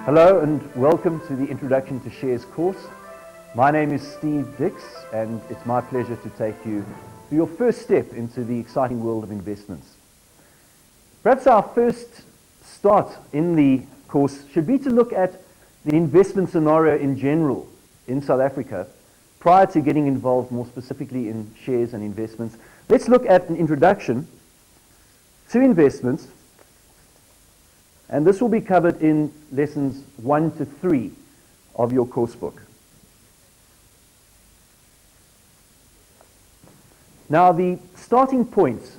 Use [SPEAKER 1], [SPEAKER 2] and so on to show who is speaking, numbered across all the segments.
[SPEAKER 1] Hello and welcome to the Introduction to Shares course. My name is Steve Dix and it's my pleasure to take you through your first step into the exciting world of investments. Perhaps our first start in the course should be to look at the investment scenario in general in South Africa prior to getting involved more specifically in shares and investments. Let's look at an introduction to investments. And this will be covered in lessons 1 to 3 of your course book. Now, the starting points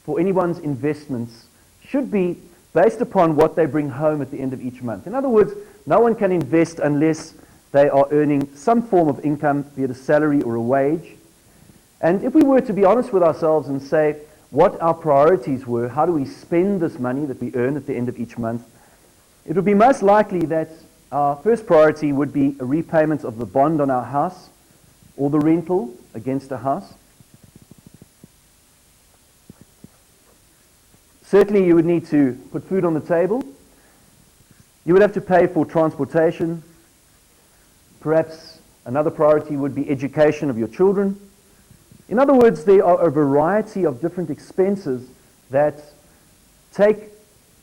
[SPEAKER 1] for anyone's investments should be based upon what they bring home at the end of each month. In other words, no one can invest unless they are earning some form of income, be it a salary or a wage. And if we were to be honest with ourselves and say, what our priorities were, how do we spend this money that we earn at the end of each month, it would be most likely that our first priority would be a repayment of the bond on our house or the rental against a house. Certainly you would need to put food on the table. You would have to pay for transportation. Perhaps another priority would be education of your children. In other words, there are a variety of different expenses that take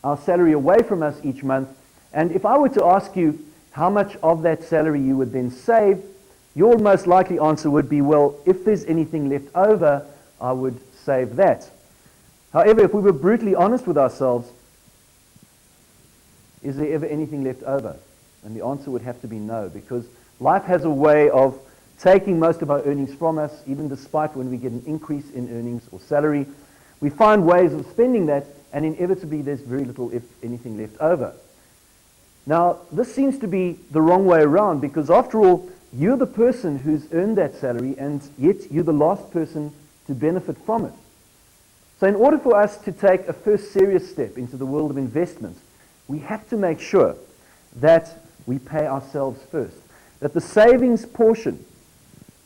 [SPEAKER 1] our salary away from us each month. And if I were to ask you how much of that salary you would then save, your most likely answer would be, well, if there's anything left over, I would save that. However, if we were brutally honest with ourselves, is there ever anything left over? And the answer would have to be no, because life has a way of taking most of our earnings from us, even despite when we get an increase in earnings or salary. We find ways of spending that, and inevitably there's very little, if anything, left over. Now, this seems to be the wrong way around, because after all, you're the person who's earned that salary, and yet you're the last person to benefit from it. So in order for us to take a first serious step into the world of investment, we have to make sure that we pay ourselves first, that the savings portion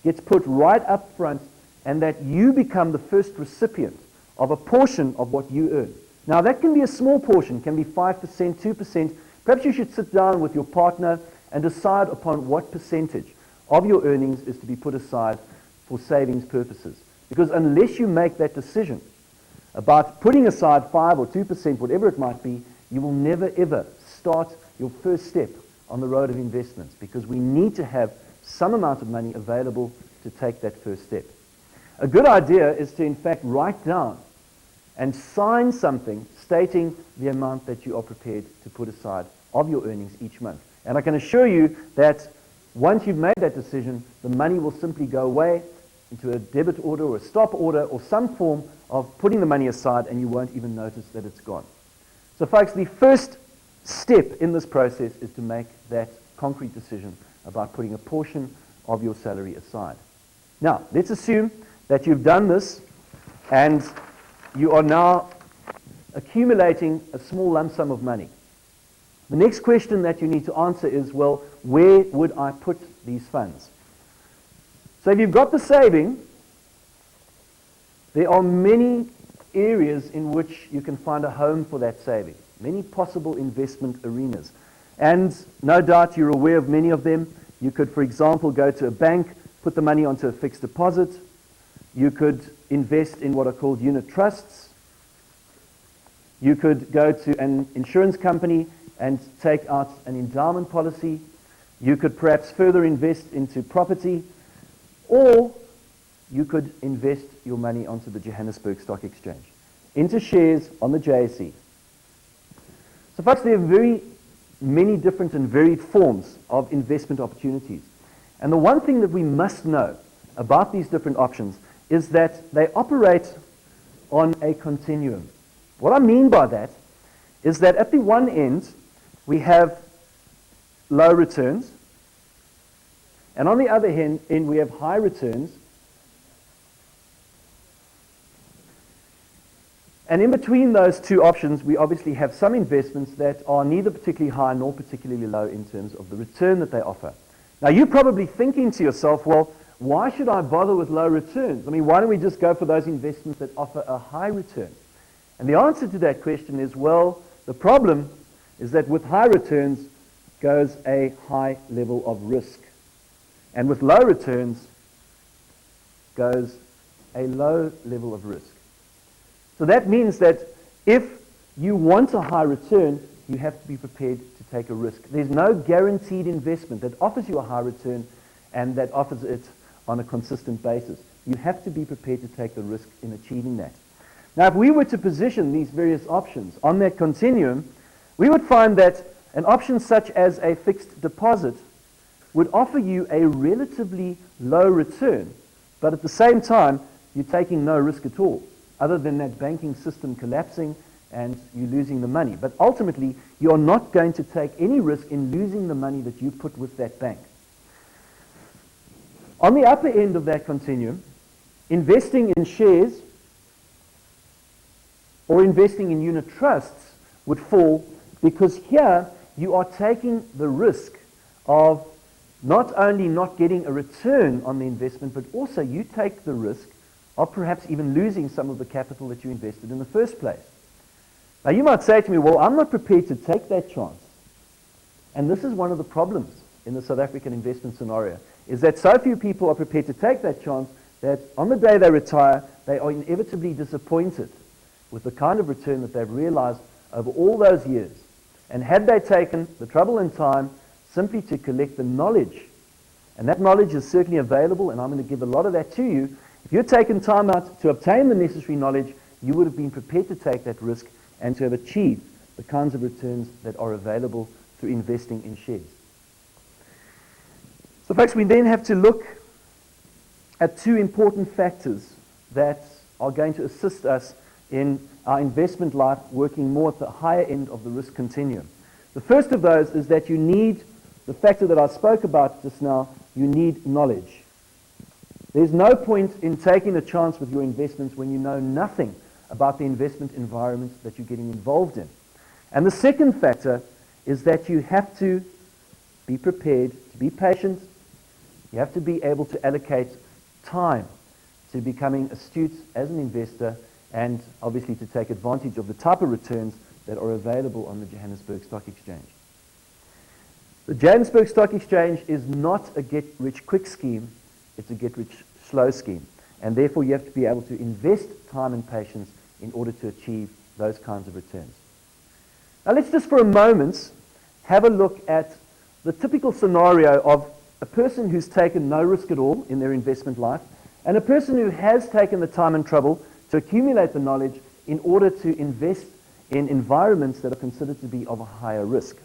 [SPEAKER 1] gets put right up front, and that you become the first recipient of a portion of what you earn. Now, that can be a small portion, can be 5%, 2%. Perhaps you should sit down with your partner and decide upon what percentage of your earnings is to be put aside for savings purposes. Because unless you make that decision about putting aside 5 or 2%, whatever it might be, you will never ever start your first step on the road of investments, because we need to have some amount of money available to take that first step. A good idea is to in fact write down and sign something stating the amount that you are prepared to put aside of your earnings each month. And I can assure you that once you've made that decision, the money will simply go away into a debit order or a stop order or some form of putting the money aside, and you won't even notice that it's gone. So folks, the first step in this process is to make that concrete decision about putting a portion of your salary aside. Now, let's assume that you've done this and you are now accumulating a small lump sum of money. The next question that you need to answer is, well, where would I put these funds? So if you've got the saving, there are many areas in which you can find a home for that saving, many possible investment arenas. And no doubt you're aware of many of them. You could, for example, go to a bank, put the money onto a fixed deposit. You could invest in what are called unit trusts. You could go to an insurance company and take out an endowment policy. You could perhaps further invest into property, or you could invest your money onto the Johannesburg Stock Exchange, into shares on the JSE. So folks, there are very many different and varied forms of investment opportunities. And the one thing that we must know about these different options is that they operate on a continuum. What I mean by that is that at the one end, we have low returns, and on the other hand, we have high returns. And in between those two options, we obviously have some investments that are neither particularly high nor particularly low in terms of the return that they offer. Now, you're probably thinking to yourself, well, why should I bother with low returns? I mean, why don't we just go for those investments that offer a high return? And the answer to that question is, well, the problem is that with high returns goes a high level of risk. And with low returns goes a low level of risk. So that means that if you want a high return, you have to be prepared to take a risk. There's no guaranteed investment that offers you a high return and that offers it on a consistent basis. You have to be prepared to take the risk in achieving that. Now, if we were to position these various options on that continuum, we would find that an option such as a fixed deposit would offer you a relatively low return, but at the same time, you're taking no risk at all, other than that banking system collapsing and you losing the money. But ultimately, you're not going to take any risk in losing the money that you put with that bank. On the upper end of that continuum, investing in shares or investing in unit trusts would fall, because here you are taking the risk of not only not getting a return on the investment, but also you take the risk of perhaps even losing some of the capital that you invested in the first place. Now you might say to me, well, I'm not prepared to take that chance. And this is one of the problems in the South African investment scenario, is that so few people are prepared to take that chance that on the day they retire, they are inevitably disappointed with the kind of return that they've realized over all those years. And had they taken the trouble and time simply to collect the knowledge, and that knowledge is certainly available, and I'm going to give a lot of that to you, if you'd taken time out to obtain the necessary knowledge, you would have been prepared to take that risk and to have achieved the kinds of returns that are available through investing in shares. So folks, we then have to look at two important factors that are going to assist us in our investment life working more at the higher end of the risk continuum. The first of those is that you need the factor that I spoke about just now. You need knowledge. There's no point in taking a chance with your investments when you know nothing about the investment environment that you're getting involved in. And the second factor is that you have to be prepared to be patient. You have to be able to allocate time to becoming astute as an investor, and obviously to take advantage of the type of returns that are available on the Johannesburg Stock Exchange. The Johannesburg Stock Exchange is not a get-rich-quick scheme, it's a get-rich-slow scheme. And therefore you have to be able to invest time and patience in order to achieve those kinds of returns. Now let's just for a moment have a look at the typical scenario of a person who's taken no risk at all in their investment life, and a person who has taken the time and trouble to accumulate the knowledge in order to invest in environments that are considered to be of a higher risk.